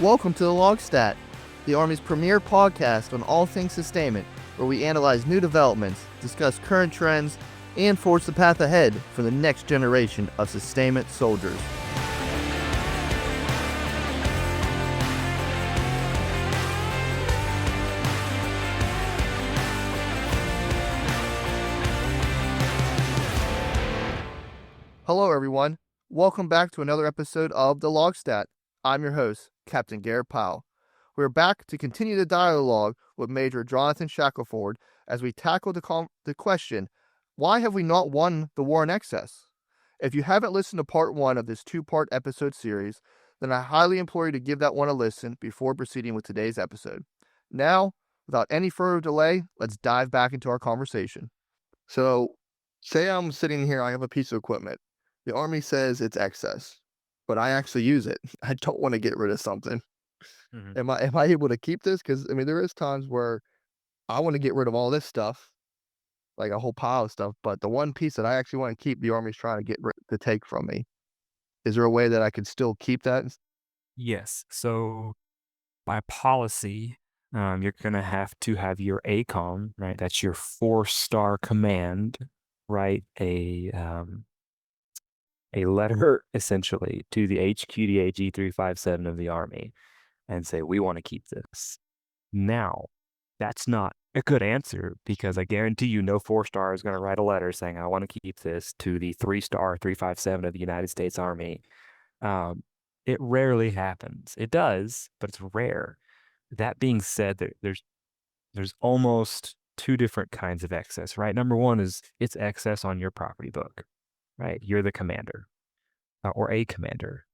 Welcome to the LOGSTAT, the Army's premier podcast on all things sustainment, where we analyze new developments, discuss current trends, and forge the path ahead for the next generation of sustainment soldiers. Hello everyone, welcome back to another episode of the LOGSTAT. I'm your host, Captain Garrett Powell. We're back to continue the dialogue with Major Jonathan Shackelford as we tackle the question, why have we not won the war in excess? If you haven't listened to part one of this two-part episode series, then I highly implore you to give that one a listen before proceeding with today's episode. Now, without any further delay, let's dive back into our conversation. So, say I'm sitting here, I have a piece of equipment. The Army says it's excess, but I actually use it. I don't want to get rid of something. Mhm. Am I able to keep this? Because, there is times where I want to get rid of all this stuff, like a whole pile of stuff, but the one piece that I actually want to keep, the Army's trying to take from me. Is there a way that I could still keep that? Yes. So by policy, you're going to have your ACOM, right? That's your 4-star command, write a letter essentially to the HQDA G357 of the Army and say, we want to keep this. Now, that's not a good answer because I guarantee you no 4-star is going to write a letter saying, I want to keep this to the 3-star 357 of the United States Army. It rarely happens. It does, but it's rare. That being said, there's almost two different kinds of excess, right? Number one is it's excess on your property book, right? You're the commander or a commander.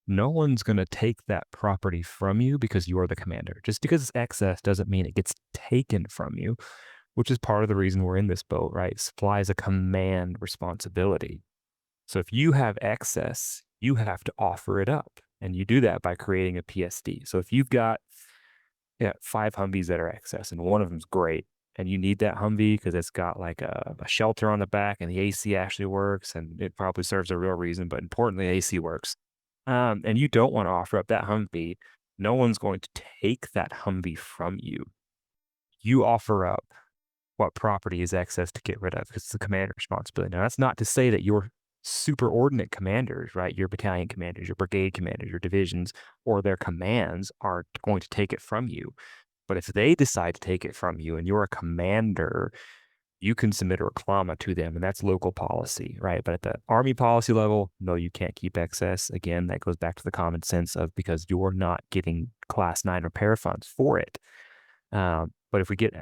No one's going to take that property from you because you're the commander. Just because it's excess doesn't mean it gets taken from you, which is part of the reason we're in this boat, right? Supply is a command responsibility. So if you have excess, you have to offer it up. And you do that by creating a PSD. So if you've got 5 Humvees that are excess and one of them's great, and you need that Humvee because it's got like a shelter on the back and the AC actually works and it probably serves a real reason, but importantly, AC works. And you don't want to offer up that Humvee, no one's going to take that Humvee from you. You offer up what property is excess to get rid of. It's the commander's responsibility. Now, that's not to say that your superordinate commanders, right, your battalion commanders, your brigade commanders, your divisions, or their commands are going to take it from you. But if they decide to take it from you and you're a commander, you can submit a reclama to them, and that's local policy, right? But at the Army policy level, no, you can't keep excess. Again, that goes back to the common sense of because you're not getting Class 9 repair funds for it. But if we get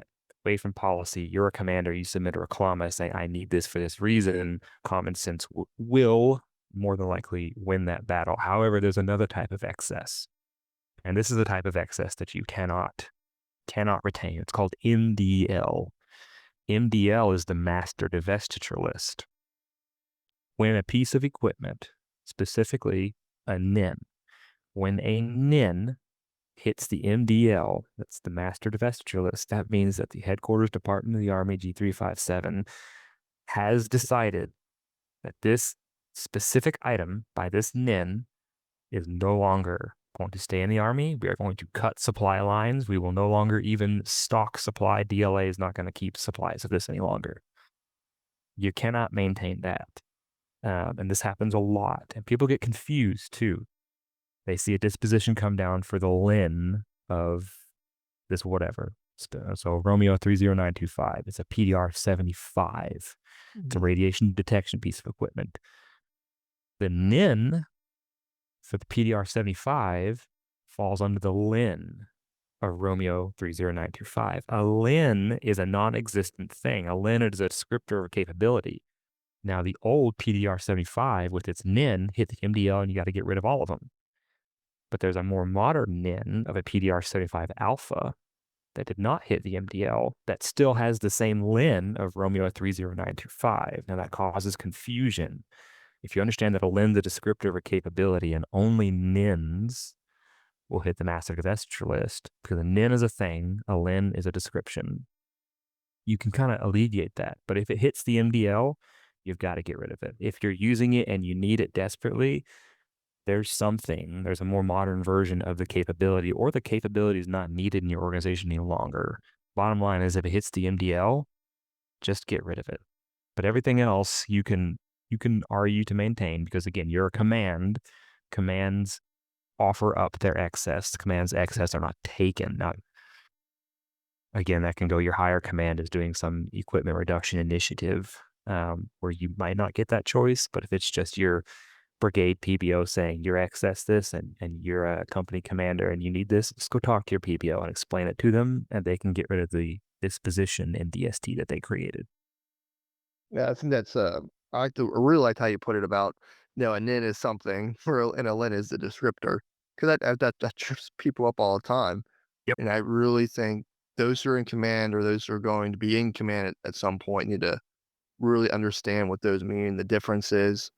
away from policy, you're a commander, you submit a reclama saying, I need this for this reason, common sense will more than likely win that battle. However, there's another type of excess. And this is a type of excess that you cannot retain. It's called MDL. MDL is the master divestiture list. When a piece of equipment, specifically a NIN, when a NIN hits the MDL, that's the master divestiture list, that means that the Headquarters Department of the Army G357 has decided that this specific item by this NIN is no longer going to stay in the Army. We are going to cut supply lines. We will no longer even stock supply. DLA is not going to keep supplies of this any longer. You cannot maintain that. And this happens a lot. And people get confused too. They see a disposition come down for the LIN of this whatever. So Romeo 30925. It's a PDR 75. It's a radiation detection piece of equipment. The NIN for the PDR 75 falls under the LIN of Romeo 30925. A LIN is a non-existent thing. A LIN is a descriptor of capability. Now, the old PDR 75 with its NIN hit the MDL and you got to get rid of all of them. But there's a more modern NIN of a PDR 75 alpha that did not hit the MDL that still has the same LIN of Romeo 30925. Now, that causes confusion. If you understand that a LIN is a descriptor of a capability and only NINs will hit the master divestiture list, because a NIN is a thing, a LIN is a description, you can kind of alleviate that. But if it hits the MDL, you've got to get rid of it. If you're using it and you need it desperately, there's a more modern version of the capability, or the capability is not needed in your organization any longer. Bottom line is if it hits the MDL, just get rid of it. But everything else you can RU to maintain because again, you're a command. Commands offer up their excess. Commands excess are not taken. Now, again, that can go your higher command is doing some equipment reduction initiative where you might not get that choice. But if it's just your brigade PBO saying you're excess this and you're a company commander and you need this, just go talk to your PBO and explain it to them and they can get rid of the disposition in DST that they created. Yeah, I think that's I really liked how you put it about a nin is something and a len is the descriptor because that trips people up all the time. Yep. And I really think those who are in command or those who are going to be in command at some point need to really understand what those mean, the differences,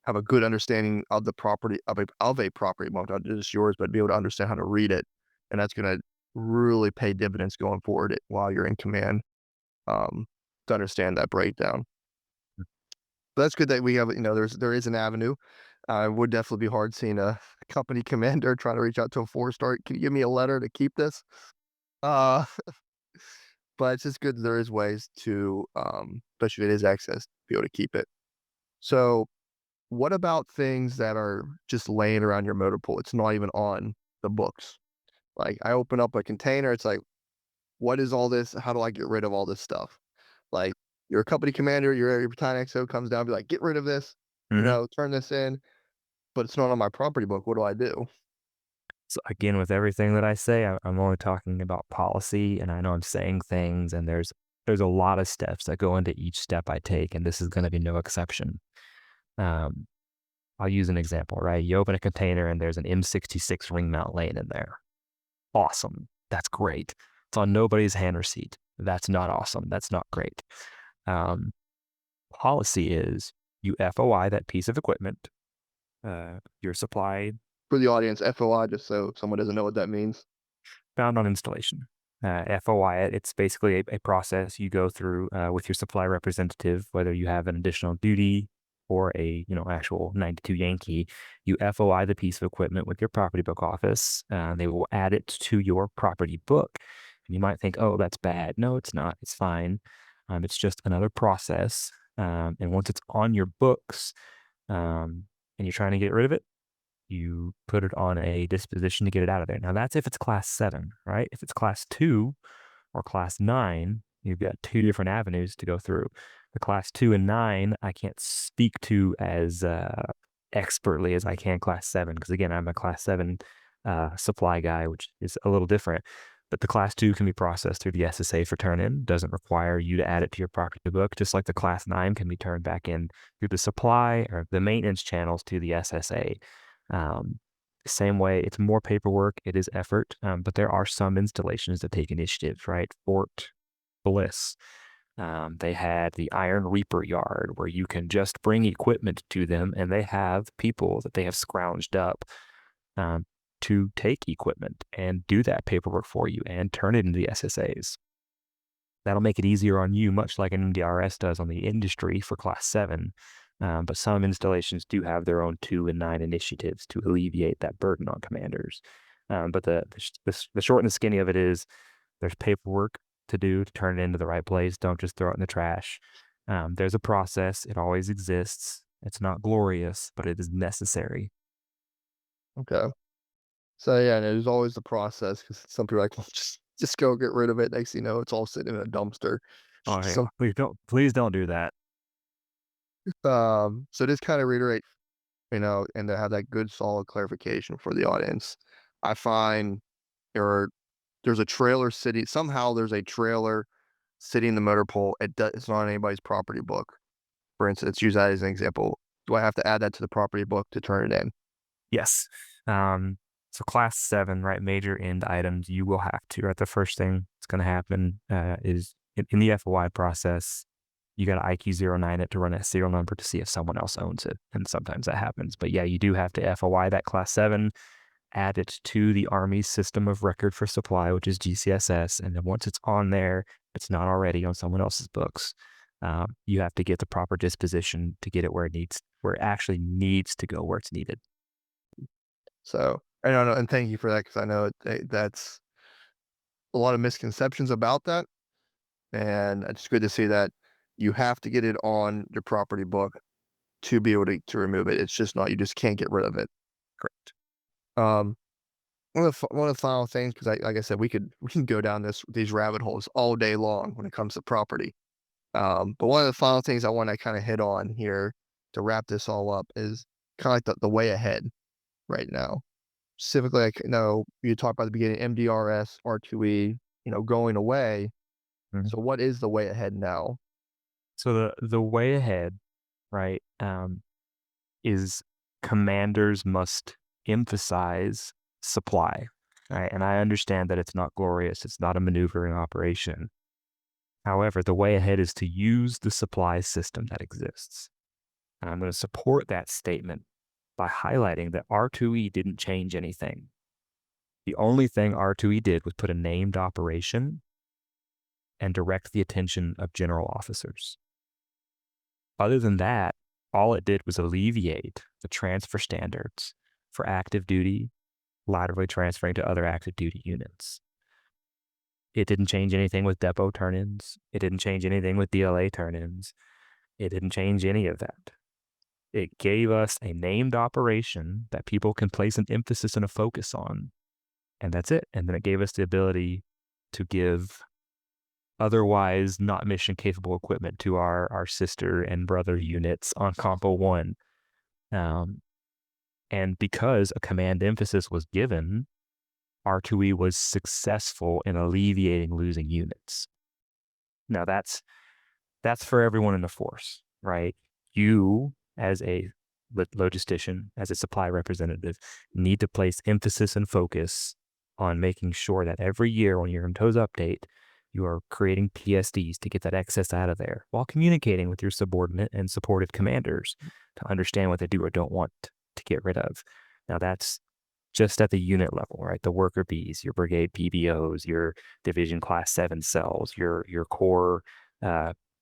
have a good understanding of the property of a property mark, not just yours, but be able to understand how to read it. And that's going to really pay dividends going forward while you're in command to understand that breakdown. But that's good that we have, there is an avenue. It would definitely be hard seeing a company commander trying to reach out to a four-star. Can you give me a letter to keep this? Uh, but it's just good that there is ways to, especially if it is access, be able to keep it. So, what about things that are just laying around your motor pool? It's not even on the books. Like I open up a container, it's like, what is all this? How do I get rid of all this stuff? Like you're a company commander, your battalion XO comes down, be like, get rid of this, Hmm. turn this in, but it's not on my property book. What do I do? So again, with everything that I say, I'm only talking about policy, and I know I'm saying things, and there's a lot of steps that go into each step I take, and this is going to be no exception. Um, I'll use an example, right? You open a container and there's an M66 ring mount laying in there. Awesome. That's great. It's on nobody's hand or seat. That's not awesome. That's not great. Um, Policy is you FOI that piece of equipment. Your supply For the audience, FOI, just so someone doesn't know what that means. found on installation. FOI it. It's basically a process you go through with your supply representative, whether you have an additional duty or a actual 92 Yankee. You FOI the piece of equipment with your property book office. They will add it to your property book. And you might think, oh, that's bad. No, it's not. It's fine. It's just another process. And once it's on your books and you're trying to get rid of it, you put it on a disposition to get it out of there. Now that's if it's class 7, right? If it's class 2 or class 9, you've got two different avenues to go through. The class 2 and 9, I can't speak to as expertly as I can class 7 because again, I'm a class 7 supply guy, which is a little different. But the class 2 can be processed through the SSA for turn-in. Doesn't require you to add it to your property book, just like the class 9 can be turned back in through the supply or the maintenance channels to the SSA. Um, Same way, it's more paperwork, it is effort, but there are some installations that take initiative, right? Fort Bliss, they had the Iron Reaper yard where you can just bring equipment to them and they have people that they have scrounged up um, to take equipment and do that paperwork for you and turn it into the SSAs. That'll make it easier on you, much like an MDRS does on the industry for class 7. But some installations do have their own 2 and 9 initiatives to alleviate that burden on commanders. But the short and the skinny of it is there's paperwork to do to turn it into the right place. Don't just throw it in the trash. There's a process. It always exists. It's not glorious, but it is necessary. Okay. So yeah, and there's always the process because some people are like, well, just go get rid of it. Next thing you know, it's all sitting in a dumpster. Oh, hey, So please don't do that. so just kind of reiterate, and to have that good solid clarification for the audience. I find there are there's a trailer sitting somehow there's a trailer sitting in the motor pool. It's not on anybody's property book. For instance, use that as an example. Do I have to add that to the property book to turn it in? Yes. So class 7, right? Major end items, you will have to, right? The first thing that's going to happen is in the FOI process, you got to IQ09 it to run a serial number to see if someone else owns it. And sometimes that happens. But yeah, you do have to FOI that class 7, add it to the Army's system of record for supply, which is GCSS. And then once it's on there, it's not already on someone else's books. You have to get the proper disposition to get it where it actually needs to go, where it's needed. So I don't know, and thank you for that because I know that's a lot of misconceptions about that, and it's good to see that you have to get it on your property book to be able to remove it. It's just not you just can't get rid of it. Correct. Um, one of the final things, because like I said, we can go down these rabbit holes all day long when it comes to property. But one of the final things I want to kind of hit on here to wrap this all up is kind of like the way ahead right now. Specifically, like, you talked about the beginning, MDRS, R2E, going away. Mhm. So what is the way ahead now? So the way ahead, right, is commanders must emphasize supply, right? And I understand that it's not glorious, it's not a maneuvering operation. However, the way ahead is to use the supply system that exists. And I'm going to support that statement by highlighting that R2E didn't change anything. The only thing R2E did was put a named operation and direct the attention of general officers. Other than that, all it did was alleviate the transfer standards for active duty, laterally transferring to other active duty units. It didn't change anything with depot turn-ins. It didn't change anything with DLA turn-ins. It didn't change any of that. It gave us a named operation that people can place an emphasis and a focus on, and that's it. And then it gave us the ability to give otherwise not mission capable equipment to our sister and brother units on Compo 1. And because a command emphasis was given, R2E was successful in alleviating losing units. Now that's for everyone in the force, right? You, as a logistician, as a supply representative, need to place emphasis and focus on making sure that every year when your MTOs update, you are creating PSDs to get that excess out of there while communicating with your subordinate and supported commanders to understand what they do or don't want to get rid of. Now, that's just at the unit level, right? The worker bees, your brigade PBOs, your division class 7 cells, your core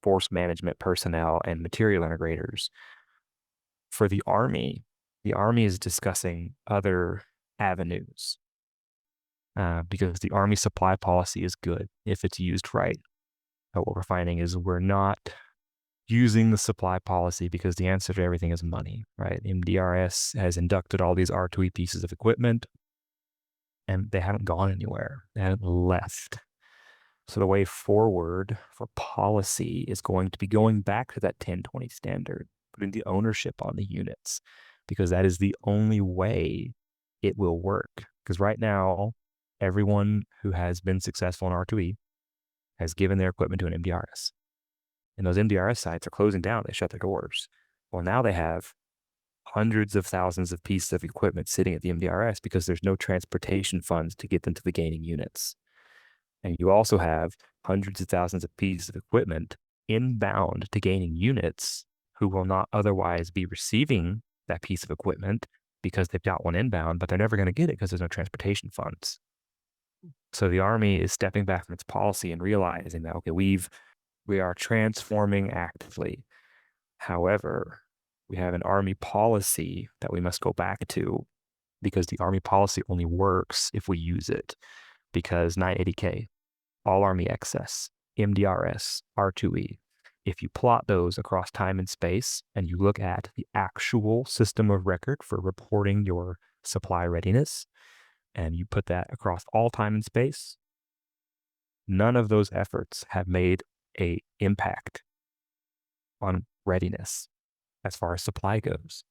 force management personnel and material integrators. For the Army is discussing other avenues because the Army supply policy is good if it's used right. But what we're finding is we're not using the supply policy because the answer to everything is money, right? MDRS has inducted all these R2E pieces of equipment and they haven't gone anywhere. They haven't left. So the way forward for policy is going to be going back to that 1020 standard, putting the ownership on the units, because that is the only way it will work. Because right now, everyone who has been successful in R2E has given their equipment to an MDRS. And those MDRS sites are closing down. They shut their doors. Well, now they have hundreds of thousands of pieces of equipment sitting at the MDRS because there's no transportation funds to get them to the gaining units. And you also have hundreds of thousands of pieces of equipment inbound to gaining units who will not otherwise be receiving that piece of equipment because they've got one inbound, but they're never going to get it because there's no transportation funds. So the Army is stepping back from its policy and realizing that, okay, we are transforming actively. However, we have an Army policy that we must go back to because the Army policy only works if we use it. Because 980K, all Army excess, MDRS, R2E, if you plot those across time and space and you look at the actual system of record for reporting your supply readiness, and you put that across all time and space, none of those efforts have made a impact on readiness as far as supply goes.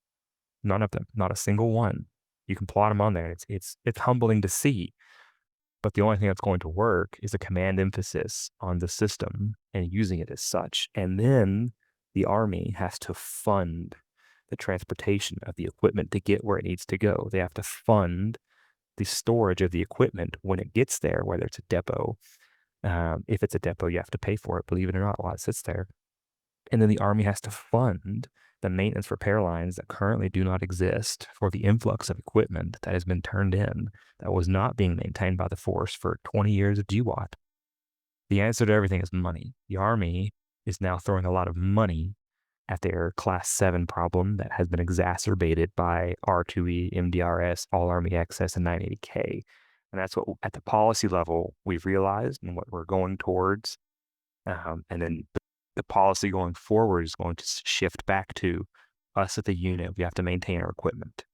None of them, not a single one. You can plot them on there. It's humbling to see. But the only thing that's going to work is a command emphasis on the system and using it as such. And then the Army has to fund the transportation of the equipment to get where it needs to go. They have to fund the storage of the equipment when it gets there, whether it's a depot. If it's a depot, you have to pay for it, believe it or not, while it sits there. And then the Army has to fund the maintenance repair lines that currently do not exist for the influx of equipment that has been turned in that was not being maintained by the force for 20 years of GWAT. The answer to everything is money. The Army is now throwing a lot of money at their Class 7 problem that has been exacerbated by R2E, MDRS, All Army Excess, and 980K. And that's what, at the policy level, we've realized and what we're going towards. And then the policy going forward is going to shift back to us at the unit. We have to maintain our equipment.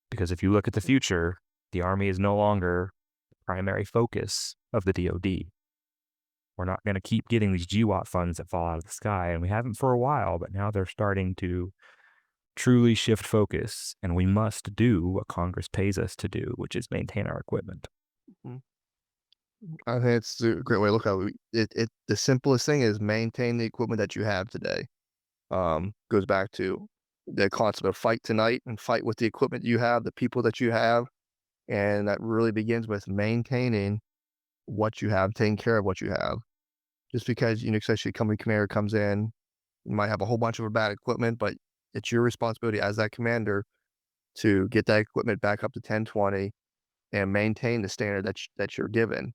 Because if you look at the future, the Army is no longer the primary focus of the DoD. We're not going to keep getting these GWAT funds that fall out of the sky, and we haven't for a while, but now they're starting to truly shift focus, and we must do what Congress pays us to do, which is maintain our equipment. Mhm. I think it's a great way to look at it. The simplest thing is maintain the equipment that you have today. Goes back to the concept of fight tonight and fight with the equipment you have, the people that you have, and that really begins with maintaining what you have, taking care of what you have. Just because, especially a company commander comes in, you might have a whole bunch of bad equipment, but it's your responsibility as that commander to get that equipment back up to 1020 and maintain the standard that you're given.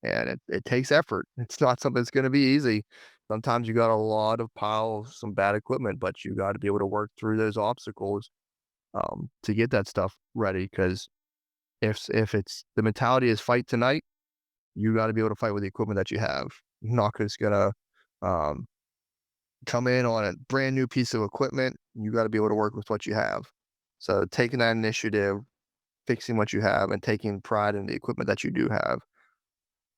And it takes effort. It's not something that's going to be easy. Sometimes you got a lot of piles, some bad equipment, but you got to be able to work through those obstacles to get that stuff ready. Because if it's the mentality is fight tonight, you got to be able to fight with the equipment that you have. You're not just gonna um, come in on a brand new piece of equipment. You got to be able to work with what you have. So taking that initiative, fixing what you have, and taking pride in the equipment that you do have.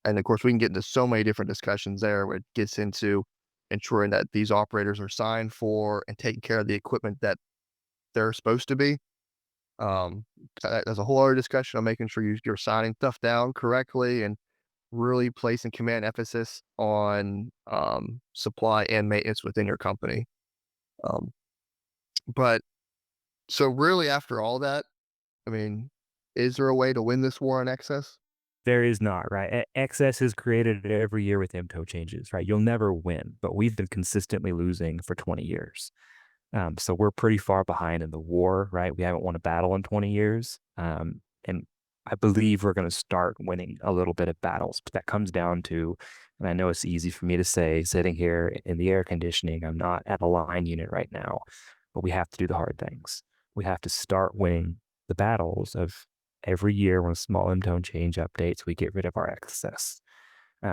And of course, we can get into so many different discussions there where it gets into ensuring that these operators are signed for and taking care of the equipment that they're supposed to be. Um, there's a whole other discussion on making sure you're signing stuff down correctly and really placing command emphasis on supply and maintenance within your company. Um, but so really, after all that, I mean, is there a way to win this war on excess? There is not, right? Excess is created every year with MTO changes, right? You'll never win, but we've been consistently losing for 20 years. So we're pretty far behind in the war, right? We haven't won a battle in 20 years. And I believe we're going to start winning a little bit of battles, but that comes down to, and I know it's easy for me to say, sitting here in the air conditioning, I'm not at a line unit right now, but we have to do the hard things. We have to start winning the battles of every year when a small M-tone change updates, we get rid of our excess.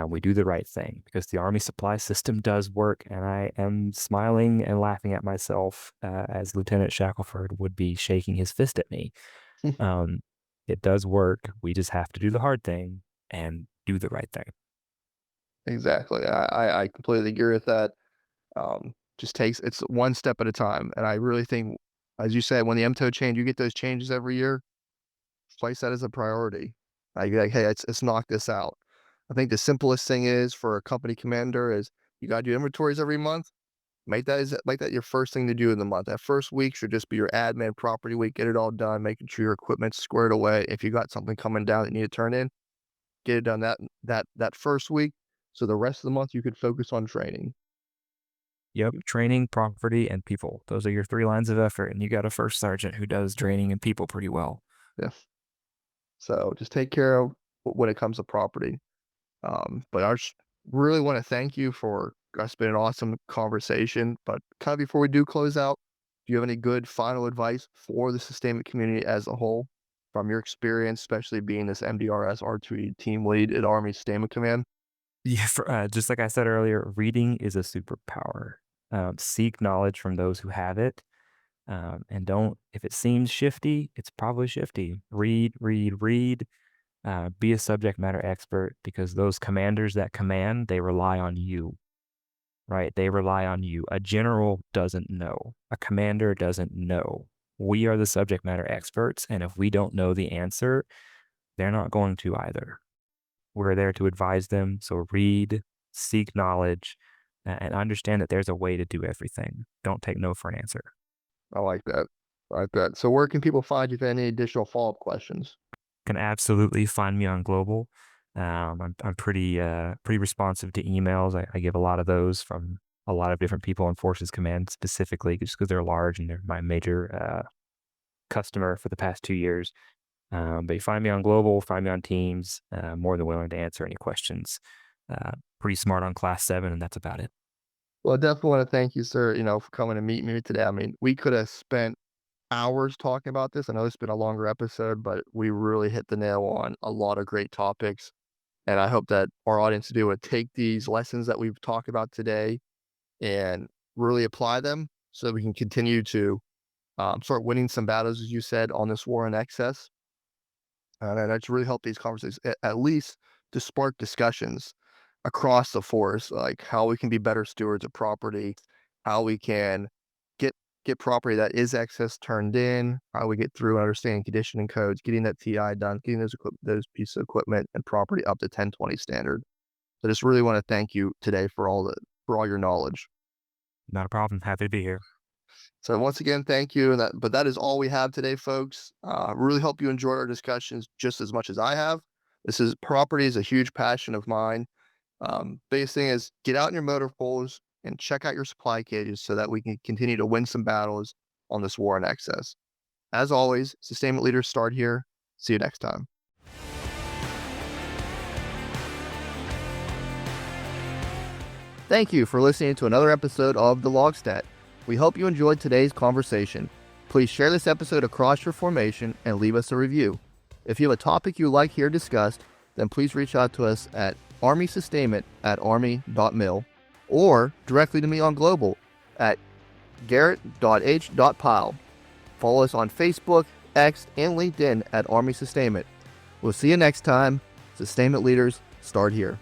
We do the right thing because the Army supply system does work, and I am smiling and laughing at myself as Lieutenant Shackelford would be shaking his fist at me. Um, it does work. We just have to do the hard thing and do the right thing. Exactly. I completely agree with that. Just takes it's one step at a time. And I really think, as you said, when the MTO change, you get those changes every year, place that as a priority. Like, hey, let's knock this out. I think the simplest thing is for a company commander is you got to do inventories every month. Make that your first thing to do in the month. That first week should just be your admin property week. Get it all done, making sure your equipment's squared away. If you got something coming down that you need to turn in, get it done that first week. So the rest of the month you could focus on training. Yep, training, property, and people. Those are your 3 lines of effort, and you got a first sergeant who does training and people pretty well. Yeah. So just take care of when it comes to property. But I just really want to thank you for it's been an awesome conversation. But kind of before we do close out, do you have any good final advice for the sustainment community as a whole from your experience, especially being this MDRS R2E team lead at Army Sustainment Command? Yeah, just like I said earlier, reading is a superpower. Seek knowledge from those who have it. And don't, if it seems shifty, it's probably shifty. Read, read, read. Be a subject matter expert because those commanders that command, they rely on you, right? They rely on you. A general doesn't know. A commander doesn't know. We are the subject matter experts. And if we don't know the answer, they're not going to either. We're there to advise them. So read, seek knowledge, and understand that there's a way to do everything. Don't take no for an answer. I like that. I like that. So where can people find you if any additional follow-up questions? Can absolutely find me on Global. I'm pretty responsive to emails. I give a lot of those from a lot of different people on Forces Command specifically, just because they're large and they're my major customer for the past 2 years. But you find me on Global, find me on Teams. More than willing to answer any questions. Pretty smart on Class 7, and that's about it. Well, I definitely want to thank you, sir, for coming to meet me today. I mean, we could have spent hours talking about this. I know it's been a longer episode, but we really hit the nail on a lot of great topics. And I hope that our audience will be able to take these lessons that we've talked about today and really apply them so that we can continue to start winning some battles, as you said, on this war on excess. And that's really helped these conversations, at least to spark discussions across the force, like how we can be better stewards of property, how we can get get property that is excess turned in, how we get through understanding conditioning codes, getting that TI done, getting those pieces of equipment and property up to 1020 standard. So I just really want to thank you today for all your knowledge. Not a problem. Happy to be here. So once again, thank you. But that is all we have today, folks. Really hope you enjoyed our discussions just as much as I have. Property is a huge passion of mine. Biggest thing is get out in your motor pools and check out your supply cages so that we can continue to win some battles on this war on excess. As always, sustainment leaders start here. See you next time. Thank you for listening to another episode of the LOGSTAT. We hope you enjoyed today's conversation. Please share this episode across your formation and leave us a review. If you have a topic you'd like here discussed, then please reach out to us at armysustainment@army.mil or directly to me on Global at garrett.h.pyle. Follow us on Facebook, X, and LinkedIn at Army Sustainment. We'll see you next time. Sustainment leaders, start here.